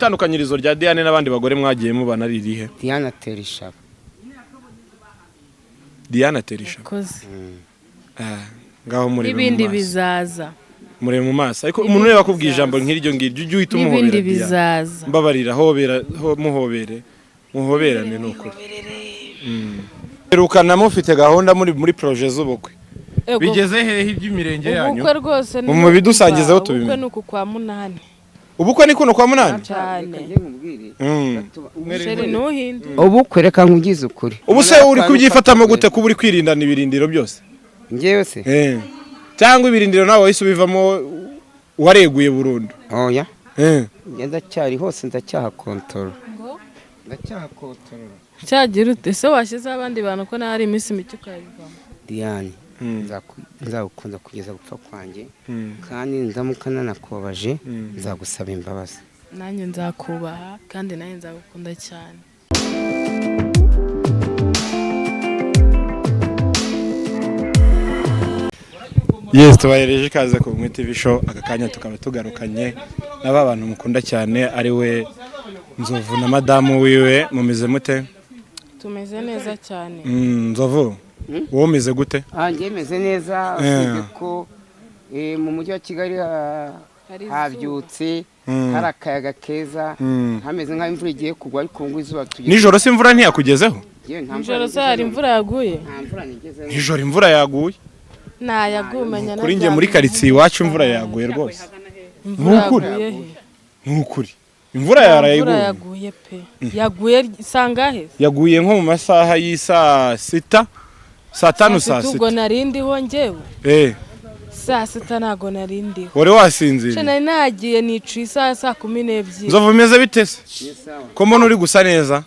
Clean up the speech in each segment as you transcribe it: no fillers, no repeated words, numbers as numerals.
Itandukanyirizo rya Diane n'abandi bagore mwagiye mubana ririhe? Diane atera ishaba. Diane atera ishaba. Koze. Ngaho muri Ibindi bizaza. Mure mu maso. Ariko umuntu reba kubwira ijambo nk'iryo ngiryo ujye uhita umuhobera. Ibindi bizaza. Mbabarira hobera muhobere. Muhoberane n'ukuri. Erukana mufite gahunda muri projet z'ubukwe. Bigeze hehe iby'imirenge yanyu? Ubukwe rwose mu bidusangizeho tubimenye. Ubukwe nuko kwa munani. Ubukwe ni kuno kwa munani? Cyane. Ubukwe reka nkugize ukuri. Ubu se uri kubyifatamo gute kuba uri kwirindana ibirindiro byose? Ngewe se? Cyangwa ibirindiro nawe wahise ubivamo wareguye burundu? Oya. Ndacyari hose ndacyahakontorora. Ndacyahakontorora. Cyagira ute se washyize abandi bantu ko nari iminsi mike ukayivamo? Diane nzagukunda kugeza gupfa kwanjye kandi nzamukana nakubabaje nzagusaba imbabazi. Nanjye nzakubaha kandi nanjye nzagukunda cyane. Yes, tubayereje ikaze ku Mwe TV show. Aka kanya tukaba tugarukanye n'aba bantu mukunda cyane ari we Nzovu na madamu wiwe. Mumeze mute? Tumeze neza cyane. Nzovu wowe umeze gute? Njye meze neza usibye ko mu mujyi wa Kigali habyutse hari akayaga keza hameze nk'aho imvura igiye kugwa ariko ngo izuba tugeze. Nijoro se imvura ntiyakugezeho? Nijoro se hari imvura yaguye? Nta mvura nigeze. Nijoro imvura yaguye? Nayagumenya na. Kuri nge muri quartier iwacu imvura yaguye rwose. Nukuri. Imvura yaguye pe. Yaguye sangahe? Yaguye nko mu masaha y'isa 6. Saa 5 saa 6. Ubwo narindiho ngewe. Saa 6 nago narindiho. Wari wasinzira? Cyane nagiye nicuye saa 12. Nzovu meze bite se? Ko mbona uri gusa neza?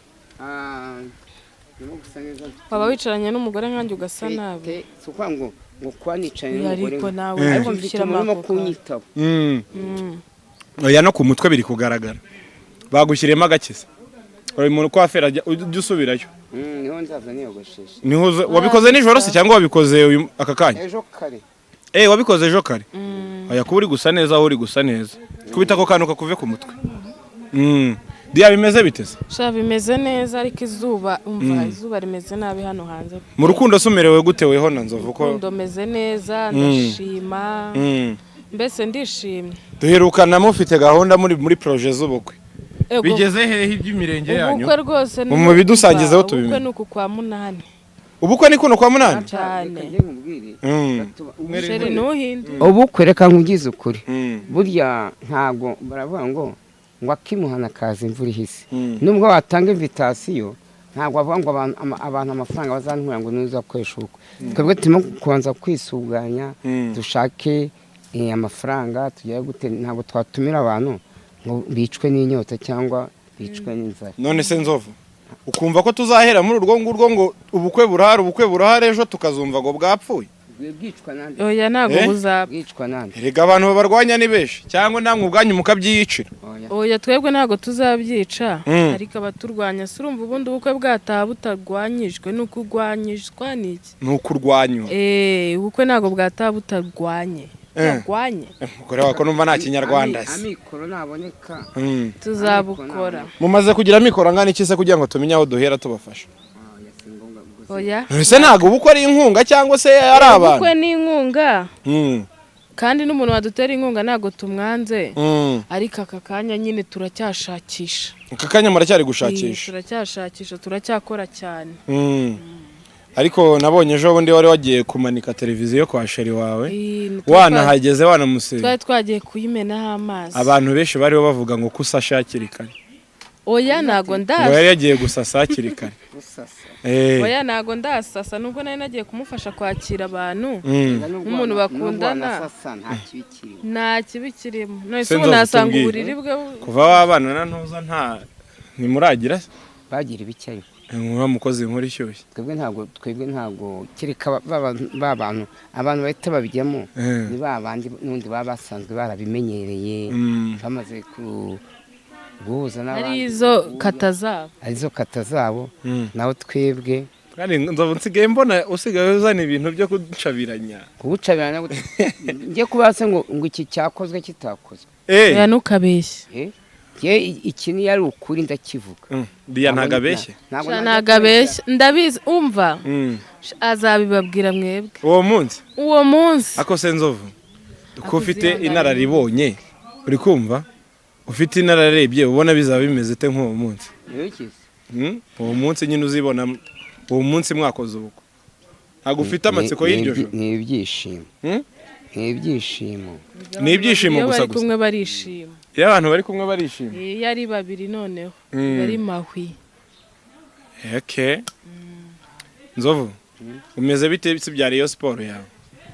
Ndimo gusa neza. Baba wicaranye n'umugore nkanjye ugasa nabi. Sukwa ngo kwanicanye n'umugore. Ariko nawe ariko mbishyira mu kunyitaba. Oya no ku mutwe biri kugaragara. Bagushyiremo agakisa. Uri muntu kwa fera ujye usubirayo. Niho nzaza niyogosheshe. Niho wabikoze nijoro se cyangwa wabikoze aka kanya? Ejo kare. Wabikoze ejo kare. Aya kuba uri gusa neza aho uri gusa neza. Kubita ko kantu kakuve ku mutwe. Dia bimeze bite se? Sha bimeze neza ariko izuba umva izuba rimeze nabi hano hanze. Mu rukundo sumerewe gute weho na Nzovu ko? Rukundo meze neza ndashima. Mbese ndishimye. Duherukana mufite gahunda muri projet z'ubukwe. Bigeze hehe iby'imirenge yanyu? Ubukwe rwose mu bidusangizeho tubimenye. Ubukwe nuko kwa munani. Ubukwe ni kuno kwa munani? Cyane. Ubukwe reka nkugize ukuri. Burya ntago baravuga ngo akimuhana kaza imvura ihise. Nubwo watanga invitation ntago bavuga ngo abantu amafaranga bazantwira ngo nuza kwesha ubukwe. Twebwe turimo kubanza kwisuganya dushake amafaranga tugiye gute ntago twatumira abantu ngo bicwe n'inyota cyangwa bicwe n'inzara. None se Nzovu ukumva ko tuzahera muri urwo ngurwo ngo ubukwe burahari ejo tukazumva ngo bwapfuye? Bwicwa nande? Oya nago bwicwa nande? Erega abantu babarwanya ni benshi cyangwa namwe ubwanyu mukabyiyicira. Oya twebwe nago tuzabyica ariko abaturwanya surumva ubundi ubukwe bwataha butagwanyijwe nuko ugwanyishwa niki? Nuko urwanywa. Ubukwe nago bwataha butagwanye. Yagwanye. Mukore wako numva nta kinyarwanda. Amikoro naboneka. Tuzabukora. Mumaze kugira amikoro angana iki se kugira ngo tumenye aho duhera tubafasha? Oya. Ese nago ubukwe ari inkunga cyangwa se ari abantu? Ubukwe ni inkunga. Kandi n'umuntu wadutera inkunga nago tumwanze. Ariko aka kanya nyine turacyashakisha. Aka kanya muracyari gushakisha? Turacyashakisha turacyakora cyane. Ariko nabonye ejo bundi wari wagiye kumanika televiziyo kwa sheri wawe. Wanahageze wanamusiga. Twari twagiye kuyimenaho amazi. Abantu benshi bariho bavuga ngo kusashakira kare. Oya nago ndasa. Ngo yari yagiye gusasa hakiri kare. Oya nago ndasasa nubwo nari nagiye kumufasha kwakira abantu. Umuntu bakundana. Nta kibikirimo. None se unasanga uburiri bwe. Kuva wabana na ntuza nta nimuragira bagira ibicyayo. Nk'uwa mukozi nkuri shyushye. Twebwe ntago kireka abantu bahita babijyamo ni babandi nundi babasanzwe barabimenyereye bamaze guhuza n'abandi. Arizo kata zabo naho twebwe kandi Nzovu nsigaye mbona usigaye uzana ibintu byo kucabiranya. Ngiye kubase ngo iki cyakozwe kitakozwe. Ya nukabeshye. iki ni yari ukuri ndakivuga. Diya ntago abeshye. Ntago abeshye ndabizi umva. Azabibabwira mwebwe. Uwo munsi. Ako se Nzovu. Ko ufite inararibonye. Uri kumva? Ufite inararebye ubona bizaba bimeze te nk'uwo munsi. Uwo munsi nyine uzibona uwo munsi mwakoze ubukwe. Ntago ufite amatsiko y'iryo joro. Ni ibyishimo. Ni ibyishimo. Ni ibyishimo gusa bari kumwe barishima. Iyo abantu bari kumwe barishima. Yari babiri noneho. Bari mahwi. Okay. Nzovu. Umeze bite bya Rayon Sport yawe?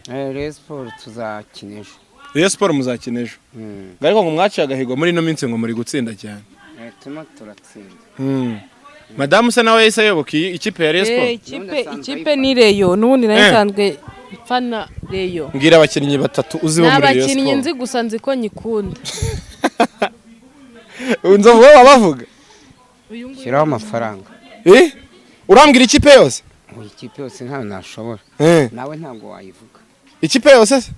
Rayon Sport tuzakinesha. Rayon Sport muzakinesha. Ariko ngo mwaciye agahigo muri no minsi ngo muri gutsinda cyane. Tuma turatsinda. Madamu se nawe yise ayoboka ikipe ya Rayon Sport. Ikipe ni Rayon n'ubundi nasanzwe fana Rayon. Ngira abakinnyi batatu uzi bo muri Rayon Sport. Abakinnyi nzi gusa nzi ko nyikunda. Nzovu wowe bavuga. Shiraho amafaranga. Urambwira ikipe yose? Ikipe yose nta nashobora. Nawe ntabwo wayivuga. Ikipe yose se?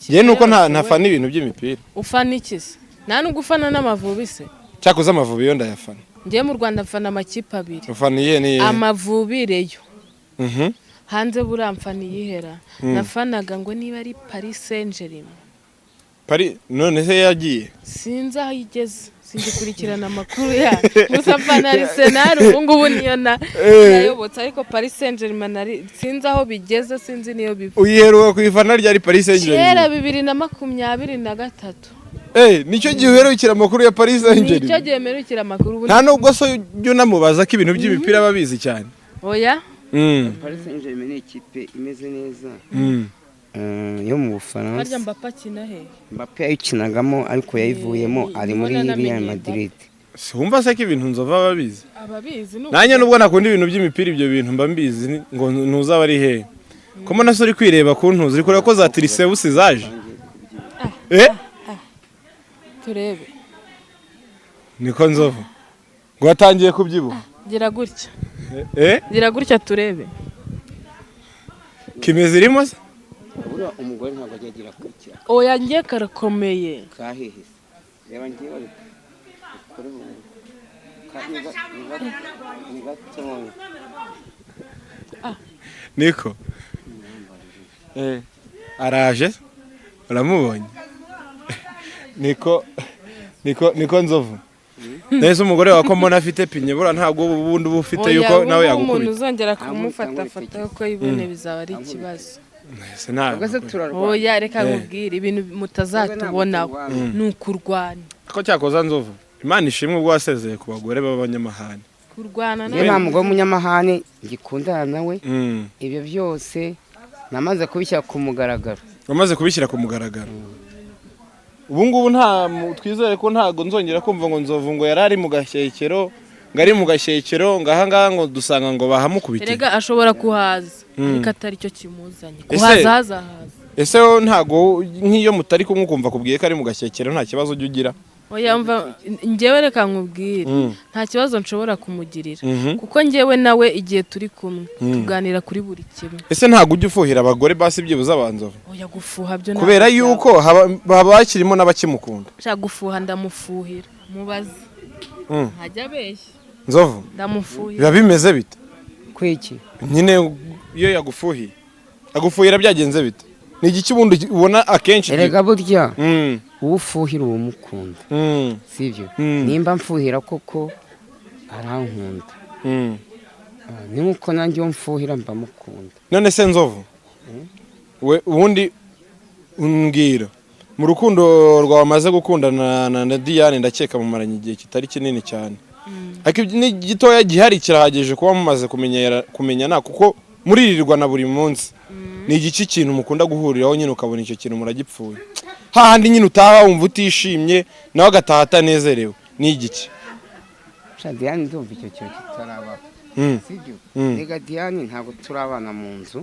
Ye nuko ntafana ibintu by'imipira. Ufana iki se? Nta nubwo ufana n'Amavubi se? Cyakoze Amavubi yo ndayafana. Ngiye mu Rwanda mfana amakipe abiri. Ufaniye ni Amavubi Rayon. Hanze buramfana yihera. Nafanaga ngo niba ari Paris Saint-Germain. None se yagiye? Sinzi aho igeze. Singikurikirana amakuru ya. Gusa mfana Arsenal ubu niyo nayobotse ariko Paris Saint-Germain sinzi aho bigeze sinzi niyo biva. Uyiheruka kuyifana ryari Paris Saint-Germain? Kera 2023. Nicyo gihe uherukira amakuru ya Paris Saint-Germain. Nicyo gihe uherukira amakuru. Nta nubwo so byo namubaza ko ibintu by'imipira babizi cyane. Oya? Paris Saint-Germain ni ikipe imeze neza. Yo mu Bufaransa. Harya Mbappé akina he? Mbappé yayikinagamo ariko yayivuyemo ari muri Real Madrid. Wumva se ko ibintu Nzova babizi? Ababizi nuko. Nanjye nubwo nakunda ibintu by'imipira ibyo bintu mba mbizi ngo ntuzaba ari he. Komo naso uri kwireba ku ntuzi uri kureba ko za Triceps zaje. Turebe. Niko Nzovu. Ngo watangiye kubyibuha. Gira gutya. Gira gutya turebe. Kimeze irimo se? Umugore ntabwo agira gutya. Oya ngiye karakomeye. Kahehe. Reba ngiye bari kuri Niko. Araje. Uramubonye. Niko Nzovu. Nese umugore wa Komo afite pinye bura ntabwo ubundi bufite yuko nawe yagukubita. Umuntu uzongera kumufata uko yibone bizaba ari ikibazo. Nese nawe. Oya reka nkubwire ibintu mutazatubona nukurwana. Ko cyakoza Nzovu. Imana ishimwe ubwo wasezeye ku bagore b'abanyamahane. Kurwana nawe. Nta mugore w'umunyamahane ngikundana nawe. Ibyo byose namaze kubishyira ku mugaragaro. Wamaze kubishyira ku mugaragaro. Ubu ngubu nta twizere ko ntago nzongera kumva ngo Nzovu ngo yarari mu gashyekero ngari mu gashyekero ngaha ngo dusanga ngo bahamukubite. Erega ashobora kuhaza ariko atari cyo kimuzanye. Kuhaza. Ese ntago nk'iyo mutari kumwe kumva kubwiye ko ari mu gashyekero nta kibazo ujya ugira. Oya mva njyewe reka nkubwire nta kibazo nshobora kumugirira kuko njyewe nawe igihe turi kumwe tuganira kuri buri kimwe. Ese ntago ujya ufuhira abagore basi byibuza abanzovu? Oya gufuha byo ntabwo. Kubera yuko bakirimo n'abakimukunda. Nshaka gufuha ndamufuhira mubaze. Hajya abeshya. Nzovu ndamufuhira. Biba bimeze bite? Kwiki? Nyine iyo yagufuhiye. Agufuhira byagenze bite? Ni igiki ubundi ubona akenshi? Erega burya. Ufuhira uwo mukunda. Sivyo? Nimba mfuhira koko arankunda. Ni nkuko nanjye mfuhira mba mukunda. None se Nzovu? We ubundi umbwira mu rukundo rwawe amaze gukundana na Diane ndakeka mumaranye igihe kitari kinini cyane. Ariko ni gitoya gihari kirahagije kuba mumaze kumenyana kuko muririrwa na buri munsi. Ni igiki kintu mukunda guhuriraho nyine ukabona icyo kintu muragipfuye. Hahandi nyine utaha wumva utishimye nawe agataha atanezerewe. Ni igiki? Diane ndumva icyo kintu kitaraba. Sibyo? Ega Diane ntabwo turabana mu nzu.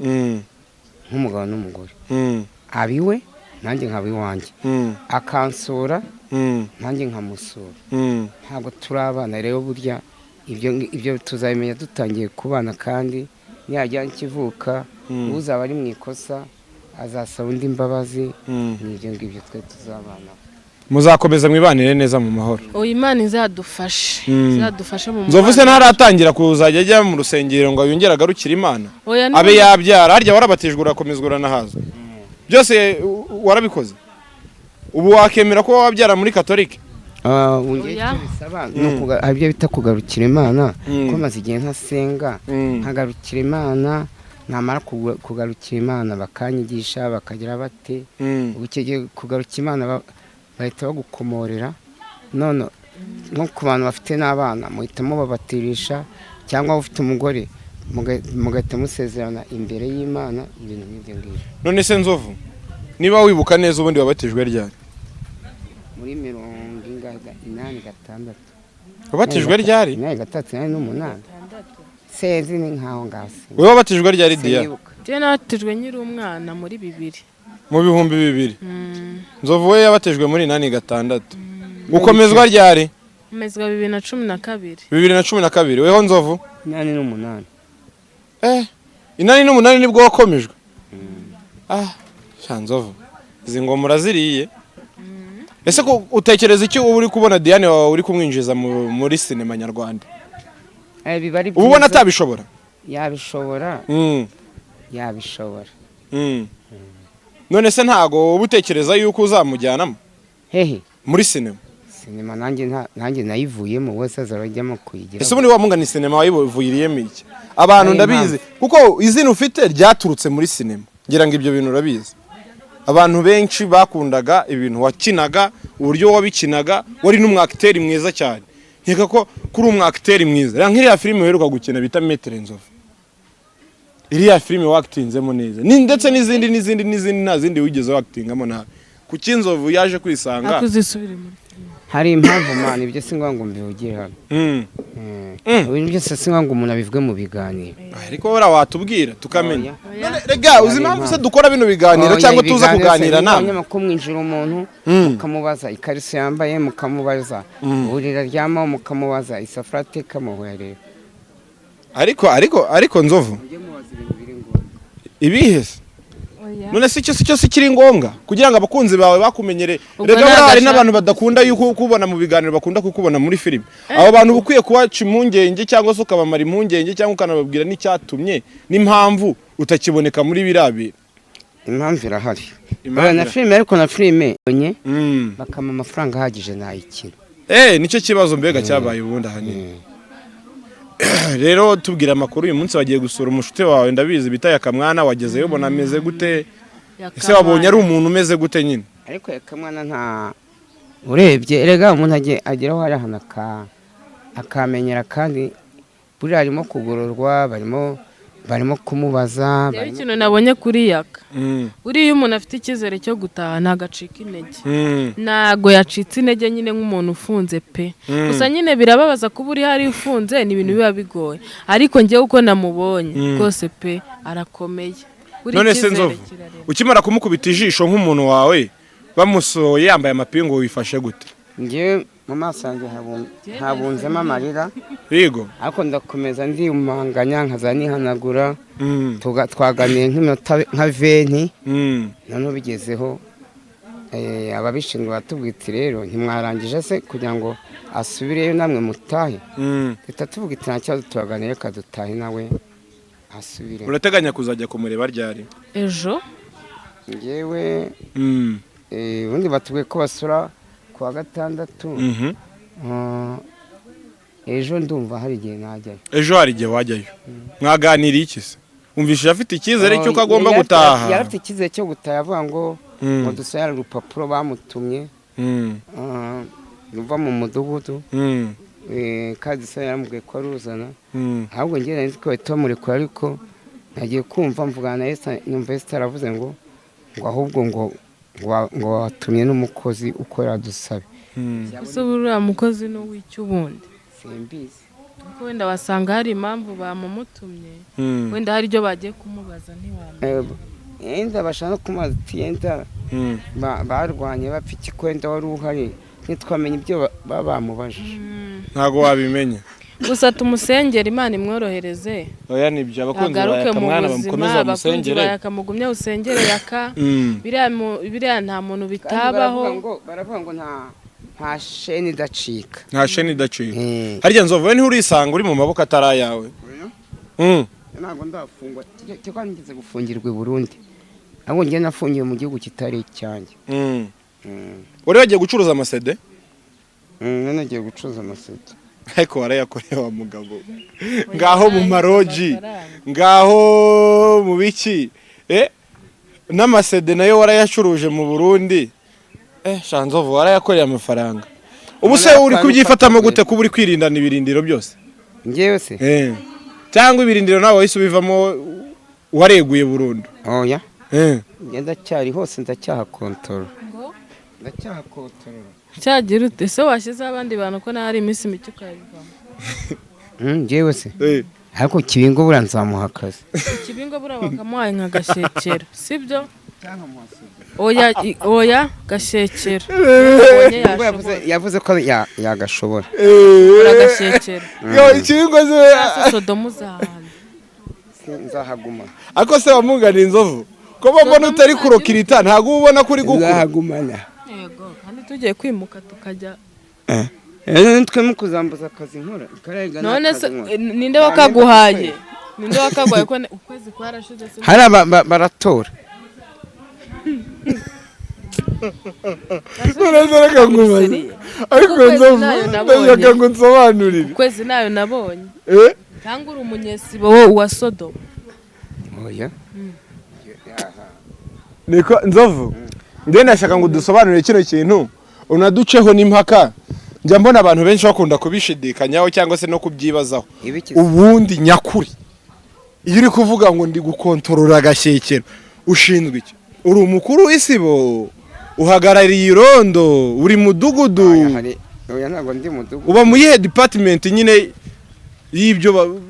Nk'umugabo n'umugore. Abiwe nanjye nkaba iwanjye. Akansura nanjye nkamusura. Ntabwo turabana rero burya ibyo tuzabimenya dutangiye kubana kandi niyajya nkivuka uzaba ari mu ikosa azasaba undi imbabazi n'ibyo ngibyo twe tuzabana. muzakomeza mwibanire neza mu mahoro. Imana izadufashe mu Nzovu se ntaratangira kuzajya ajya mu rusengero ngo yongere agarukire Imana abe yabyara harya warabatijwe urakomezwa uranahaza byose warabikoze ubu wakemera ko wabyara muri Katolike? Ibyo bita kugarukira Imana ko maze igihe ntasenga nkagarukira Imana namara kugarukira Imana bakanyigisha bakagira bate ubukeye kugarukira Imana bahita bagukomorera none nko ku bantu bafite n'abana muhitamo babatirisha cyangwa ufite umugore mugahita musezerana imbere y'Imana ibintu nk'ibyo ngibyo. None se Nzovu niba wibuka neza ubundi wabatijwe ryari? Muri 86. Wabatijwe ryari? 86 sezi ni nkaho ngase. Wewe wabatijwe ryari Dia? Je nabatijwe nyiri umwana muri 2000. Mu bihumbi 2000. Nzovu we yabatijwe muri 86. Ukomezwa ryari? Umezwa 2012. 2012. Weho Nzovu? 88. 88 nibwo wakomejwe. Nzovu izi ngomora ziriye. Ese ko utekereza iki ubu uri kubona Diane wawe uri kumwinjiza muri sinema nyarwanda? Bibari byiza. Ubona atabishobora? Yabishobora. Yabishobora. None se ntago ubutekereza yuko uzamujyanamo? Hehe. Muri sinema? Sinema nanjye nayivuyemo wese azarajyamo kuyigira. Ese ubundi wamunga ni sinema wayivuyiriyemo iki? Abantu ndabizi kuko izina ufite ryaturutse muri sinema. Ngira ngo ibyo bintu urabizi. Abantu benshi bakundaga ibintu wakinaga uburyo wabikinaga wari n'umwakiteri mwiza cyane. Nkeka ko kuri umwakiteri mwiza. Nk'iriya filime uheruka gukina bita Metre Nzovu. Iriya filime wakitinzemo neza. Ndetse n'izindi nta zindi wigeze wakitingamo nawe. Kuki Nzovu yaje kwisanga? Akuzisubire muri filime. Hari impamvu man ibyo singwa ngo mbivugire hano. Ibintu byose singwa ngo umuntu abivuge mu biganiro. Ariko wara watubwira tukamenya. None rega uzima se dukora bino biganiro cyangwa tuza kuganira nawe. Nyuma ko mwinjira umuntu mukamubaza ikariso yambaye mukamubaza urira ryama mukamubaza isafrate kamuherera. Ariko Nzovu ibihese none si cyo kiri ngombwa kugira ngo abakunzi bawe bakumenyere. Rega hari n'abantu badakunda yuko kubona mu biganiro bakunda kukubona muri filime. Abo bantu bukwiye kubaca impungenge cyangwa se ukabamara impungenge cyangwa ukanababwira n'icyatumye n'impamvu utakiboneka muri birabi. Impamvu irahari na filime ariko na filime bakama amafaranga ahagije nayikira. Nicyo kibazo mbega cyabaye ubundi ahanini. Rero tubwira amakuru uyu munsi wagiye gusura umushuti wawe ndabizi bita Yakamwana wagezeyo ubona ameze gute? Ese wabonye ari umuntu umeze gute nyine? Ariko Yakamwana nta urebye erega umuntu ageraho hari hana akamenyera kandi buri arimo kugororwa barimo kumubaza ikintu nabonye kuri Yaka. Uriya umuntu afite ikizere cyo gutaha ntagacika intege. Nago yacitse intege nyine nk'umuntu ufunze pe. Gusa nyine birababaza kuba uri hari ufunze ni ibintu biba bigoye. Ariko njye uko namubonye rwose pe arakomeye. None se Nzovu ukimara kumukubita ijisho nk'umuntu wawe bamusoye yambaye amapingu wifashe gute? Ngiye mu maso yanjye habunzemo amarira. Yego. Ariko ndakomeza ndiyumanganya nkaza nihanagura. Twaganiye nk'iminota nka 20. None bigezeho ababishinzwe batubwita rero ntimwarangije se kugira ngo asubireyo namwe mutahe. Tuvuga nta cyazo turaganire kadutahe nawe asubire. Urateganya kuzajya kumureba ryari? Ejo. Ngewe ubundi batubwiye ko basura kuwa gatandatu. Ejo ndumva hari igihe najyayo. Ejo hari igihe wajyayo. Mwaganiriye iki se? Umvishije afite ikizere cy'uko agomba gutaha. Yarafite ikizere cyo gutaha avuga ngo dusayara urupapuro bamutumye. Ruva mu mudugudu. Kandi se yaramubwiye ko aruzana. Ahubwo ngera nzi ko bitamurekura ariko nagiye kumva mvugana na Esther numva Esther aravuze ngo ahubwo ngo watumye n'umukozi ukorera dusabe. Ese buriya mukozi no w'icyubundi simbizi. Wenda wasanga hari impamvu bamumutumye. Wenda hari ibyo bagiye kumubaza ntiwamenya. Enda bashaka kumaza tiyenda barwanye bapfa iki kwenda wari uhari ntitwamenye ibyo babamubajije. Ntago wabimenya. gusa tumusengera Imana imworohereze oya nibyo abakunzi agaruke mu bayakamwana buzima bamukomeza abakunzi bamusengere bayakamugumye usengere yaka biriya nta muntu bitabaho baravuga ngo nta sheni idacika nta sheni idacika harya nzovu we nturisanga uri mu maboko atari ayawe ntabwo ndafungwa cyangwa nigeze gufungirwa i Burundi ahubwo njye nafungiwe mu gihugu kitari icyanjye wari wagiye gucuruza amasede nagiye gucuruza amasede ariko warayakoreye wa mugabo ngaho mu maroji ngaho mu biki n'amasede nayo warayacuruje mu Burundi shanzovu warayakoreye amafaranga ubu se uri kubyifatamo gute kuba uri kwirindana ibirindiro byose njyewe se cyangwa ibirindiro nawe wahise ubivamo wareguye burundu oya ndacyari hose ndacyahakontorora cyagira ute se washyizeho abandi bantu ko naho ari iminsi mike ukayivamo njyewe se ariko kibingo buriya nzamuha akazi kibingo buriya bakamuhaye nka gashekero sibyo oya gashekero yavuze ko yagashobora uragashekero ikibingo ze Sodomu zahana nzahaguma ako se wamugana inzovu ko mbona utari kurokirita ntago ubona kuri gukura nzahagumana yego kandi tugiye kwimuka tukajya twe mu kuzambuza akazi nkora none se ninde wakaguhaye ko ukwezi kwarashize se hari baratora Nurezereka ngumaze ariko ndashaka ngo nsobanurire ukwezi nayo nabonye cyangwa uri umunyesibo wowe wa Sodomu oya niko nzovu nde nashaka ngo dusobanurire kino kintu unaduceho n'impaka njya mbona abantu benshi bakunda kubishidikanyaho cyangwa se no kubyibazaho ubundi nyakuri iyo uri kuvuga ngo ndi gukontorora agashyekero ushinzwe iki uri umukuru w'isibo uhagarariye irondo uri mudugudu oya ntabwo ndi mudugudu uba mu yihe department nyine y'ibyo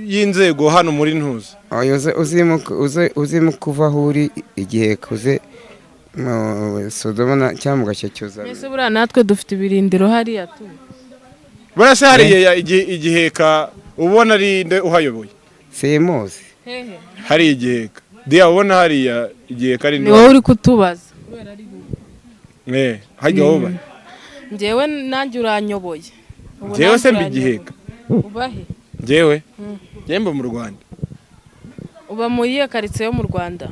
y'inzego hano muri ntuza uzimo kuva aho uri igihe kuze Sodoma cyangwa mu gashyekyoza mbese buriya natwe dufite ibirindiro hariya tu buriya se hariya igiheka ubona ari nde uhayoboye semuzi hari igiheka diya ubona hariya igiheka ari ni wowe uri kutubaza hajya wowe njyewe nanjye uranyoboye njyewe se mbi igiheka ubahe njyewe mba mu Rwanda uba mu iyihe karitsiye yo mu Rwanda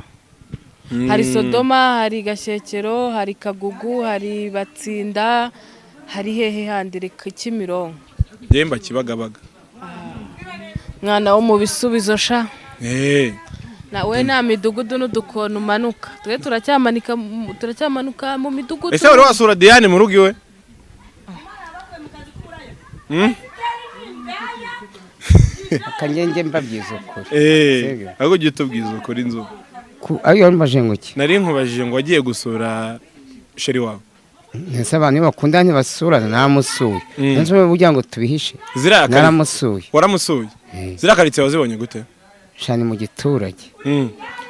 hari Sodoma hari Gashyekero hari Kagugu hari Batsinda hari hehe handi Kimironko mba Kibagabaga mwana wo mu bisubizo sha nawe nta midugudu n'udukona umanuka twe turacyamanuka mu midugudu ese wari wasura Diane mu rugo iwe akangenge mbabyiza ukuri ahubwo ujye utubwiza ukuri inzu ayo mbaje ngo iki nari nkubajije ngo wagiye gusura sheri wawe ese abantu bakundana ntibasurana namusuye nzo burya ngo tubihishe naramusuye waramusuye zira karitsiye wazibonye gute shani mu giturage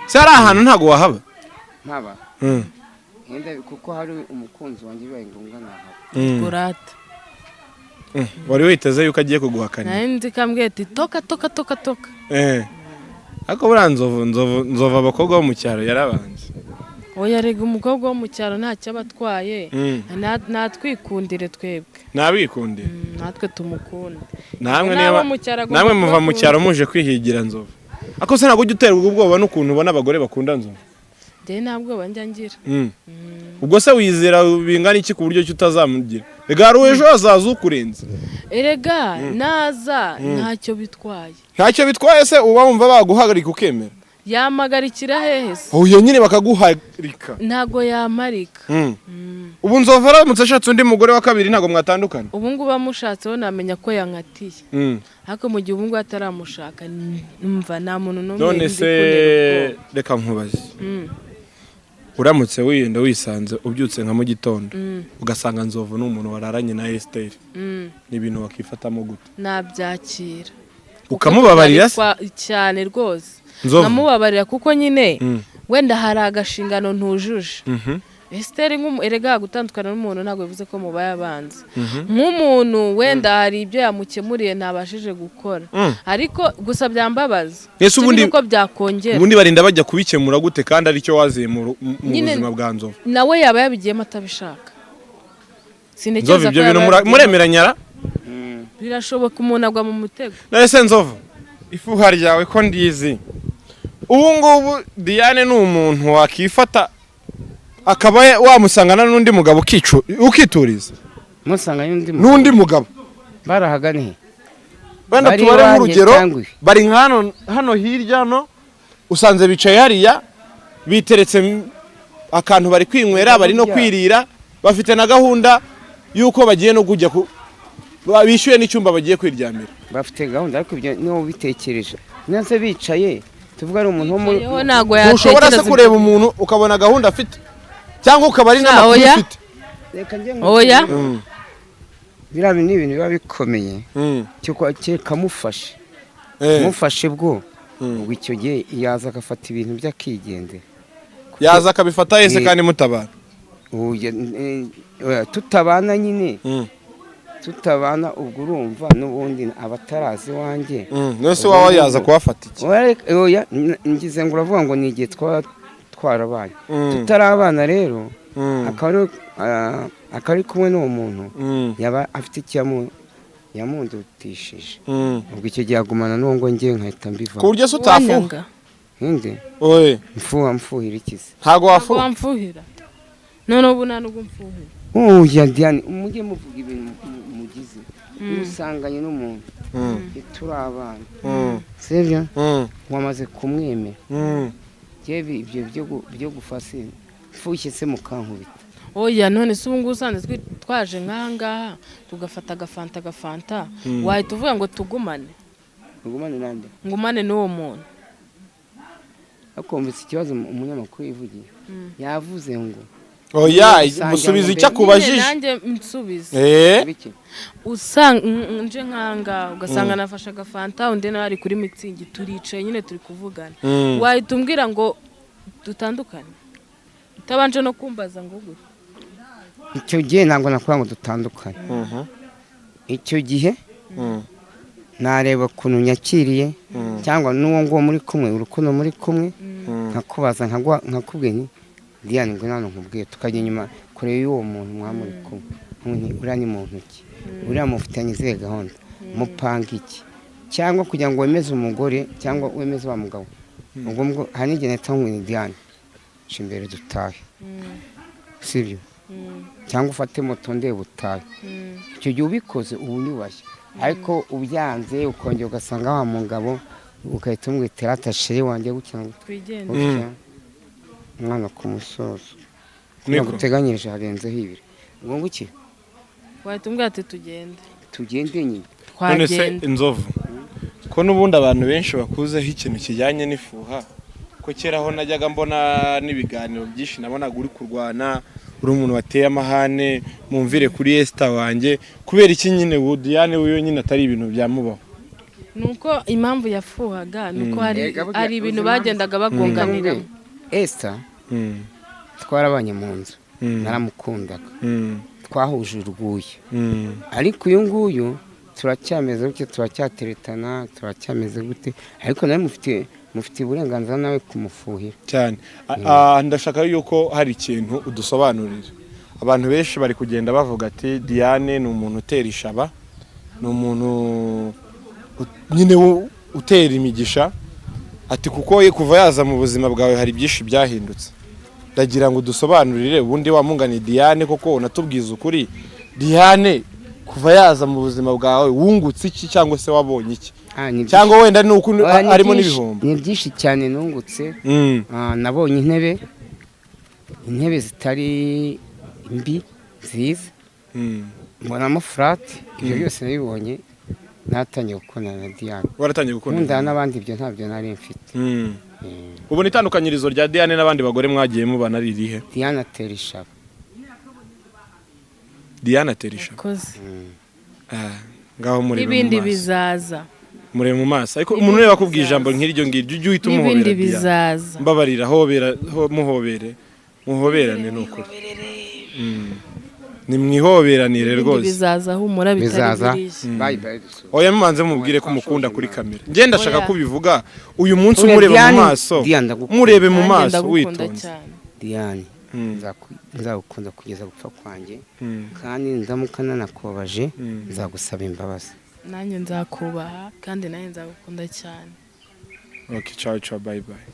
se ari ahantu ntago wahaba ntaba kuko hari umukunzi wanjye bibaye ngombwa nahaba kurata wari witeze yuko agiye kuguhakanya nari nzi kambwiye ati toka ariko buriya nzovu abakobwa bo mu cyaro yarabanze oya rega umukobwa wo mu cyaro ntacyo aba atwaye natwikundire twebwe nabikundire natwe tumukunde namwe muva mu cyaro muje kwihigira nzovu ako se ntabwo ujya uterwa ubwoba n'ukuntu ubona abagore bakunda nzovu njye nta bwoba njya ngira ubwo se wizera bingana iki ku buryo utazamugira rega hari ejo hazaza ukurenze erega naza ntacyo bitwaye se uba wumva baguhagarika ukemera yamagarikira hehe se uyu nyine bakaguharika ntago yamarika ubu nzovu aramutse ashatse undi mugore wa kabiri ntago mwatandukana ubu ngubu amushatseho namenya ko yankatiye ariko mu gihe ubu ngubu ataramushaka numva nta muntu n'umwe none se reka nkubaze uramutse wiyenda wisanze ubyutse nka mu gitondo ugasanga nzovu ni umuntu wararanye na Esther ni ibintu wakifatamo gute nabyakira ukamubabarira cyane rwose nkamubabarira kuko nyine wenda hari agashingano ntujuje Esther erega gutandukana n'umuntu ntabwo bivuze ko mubaye abanzi nk'umuntu wenda hari ibyo yamukemuriye ntabashije gukora ariko gusa byambabaza Yesu ubundi uko byakongera ubundi barinda bajya kubikemura gute kandi ari cyo waziye mu buzima bwa Nzovu nawe yaba yabigiyemo atabishaka Nzovu ibyo bintu muremeranyara birashoboka umuntu agwa mu mutego nese Nzovu ifuha ryawe ko ndizi ubu ngubu Diane ni umuntu wakifata akaba wamusangana n'undi mugabo ukituriza musanga n'undi mugabo barahaganiye benda tubare mu rugero bari hano hirya no usanze bicaye hariya biteretse akantu bari kwinywera bari no kwirira bafite na gahunda yuko bagiye no kujya bishyuye n'icyumba bagiye kwiryamira bafite gahunda ariko ibyo niho bitekereje nase bicaye tuvuga ari umuntu ushobora se kureba umuntu ukabona gahunda afite cyangwa ukaba ari n'amakuru ufite oya biriya ni ibintu biba bikomeye kamufashe mufashe bwo ubwo icyo gihe yaza agafata ibintu by'akigende yaza akabifata yese kandi mutabana tutabana nyine tutabana ubwo urumva n'ubundi abatarazi wanjye nose wawe yaza kuhafata iki oya ngize ngo uravuga ngo ni igihe twarabaye tutarabana rero akaba ari kumwe n'uwo muntu yaba afite icyo yamundutishije ubwo icyo gihe agumana n'uwo ngo ngewe nkahita mbiva ku buryo se utafuha inde mfuhira ikize ntago wamfuhira none ubu nta nubwo mfuhira oya Diane mujye muvuga ibintu mugize usanganye n'umuntu turi abana sibyo wamaze kumwemera yewe ibyo byo gufasira mfushyitse mukankubita oya none se ubu ngubu usanzwe twaje nk'ahangaha tugafata agafanta wahita uvuga ngo tugumane nande ngumane n'uwo muntu akumvise ikibazo umunyamakuru yivugiye yavuze ngo oya musubiza icyo akubajije nanjye nsubiza nje nk'ahangaha ugasanga nafashe agafanta undi nawe ari kuri mitsingi turicaye nyine turi kuvugana wahita umbwira ngo dutandukane utabanje no kumbaza ngo gute icyo gihe ntabwo nakubwira ngo dutandukane icyo gihe nareba ukuntu nyakiriye cyangwa n'uwo nguwo muri kumwe urukundo muri kumwe nkakubaza nkakubwira nti Diane ngo nano nkubwiye tukajya inyuma kureba y'uwo muntu mwamuri kumwe uriya ni muntu ki uriya mufitanye izihe gahunda mupanga iki cyangwa kugira ngo wemeze umugore cyangwa wemeze wa mugabo ubwo hari n'igihe nahita nkubwira Diane imbere dutahe sibyo cyangwa ufate moto ndebe utahe icyo gihe ubikoze ubu nyubashye ariko ubyanze ukongera ugasanga wa mugabo ugahita umwitera atashere wanjye gutya twigende umwana ku musozo ntabwo uteganyirije harenzeho ibiri ngo nguki wahita umbwira ati tugende nyine none se Inzovu ko n'ubundi abantu benshi bakuzeho ikintu kijyanye n'ifuha ko kera aho najyaga mbona n'ibiganiro byinshi nabonaga uri kurwana uri umuntu wateye amahane mumvire kuri Esther wanjye kubera iki nyine Diane we nyine atari ibintu byamubaho nuko impamvu yafuhaga nuko hari ibintu bagendaga bagonganira Esther twarabanye mu nzu naramukundaga twahuje urwuye ariko uyu nguyu turacyameze gute turacyateretana turacyameze gute ariko nawe mufite uburenganzira nawe kumufuhira cyane ndashaka yuko hari ikintu udusobanurira abantu benshi bari kugenda bavuga ati Diane ni umuntu utera ishaba ni umuntu nyine utera imigisha ati kuko kuva yaza mu buzima bwawe hari byinshi byahindutse ndagira ngo dusobanurire ubundi wamungane Diane koko unatubwiza ukuri Diane kuva yaza mu buzima bwawe wungutse iki cyangwa se wabonye iki cyangwa wenda ni uko arimo n'ibihombo ni byinshi cyane nungutse nabonye intebe zitari mbi nziza mbonamo flat ibyo byose nabibonye natangiye gukundana na Diane waratangiye gukundana n'abandi ibyo ntabyo nari mfite ubona itandukanyirizo rya Diane n'abandi bagore mwagiye mubana ririhe Diane atera ishaba ngaho muri n'ibindi bizaza mure mu maso ariko umuntu wese bakubwiye ijambo nk'iryo ngiryo ujye uhita umuhobera n'ibindi bizaza mbabarira muhobere muhoberane n'ukuri ni mwihoberanire rwose bizaza humura bitari biriye bye bye oya mumanze mubwire ko mukunda kuri kamera ngenda ndashaka kubivuga uyu munsi umureba mu maso murebe mu maso witonze Diane nzagukunda kugeza gupfa kwanjye kandi ndamukana nakubabaje nzagusaba imbabazi nanjye nzakubaha kandi nanjye nzagukunda cyane okay ciao ciao bye bye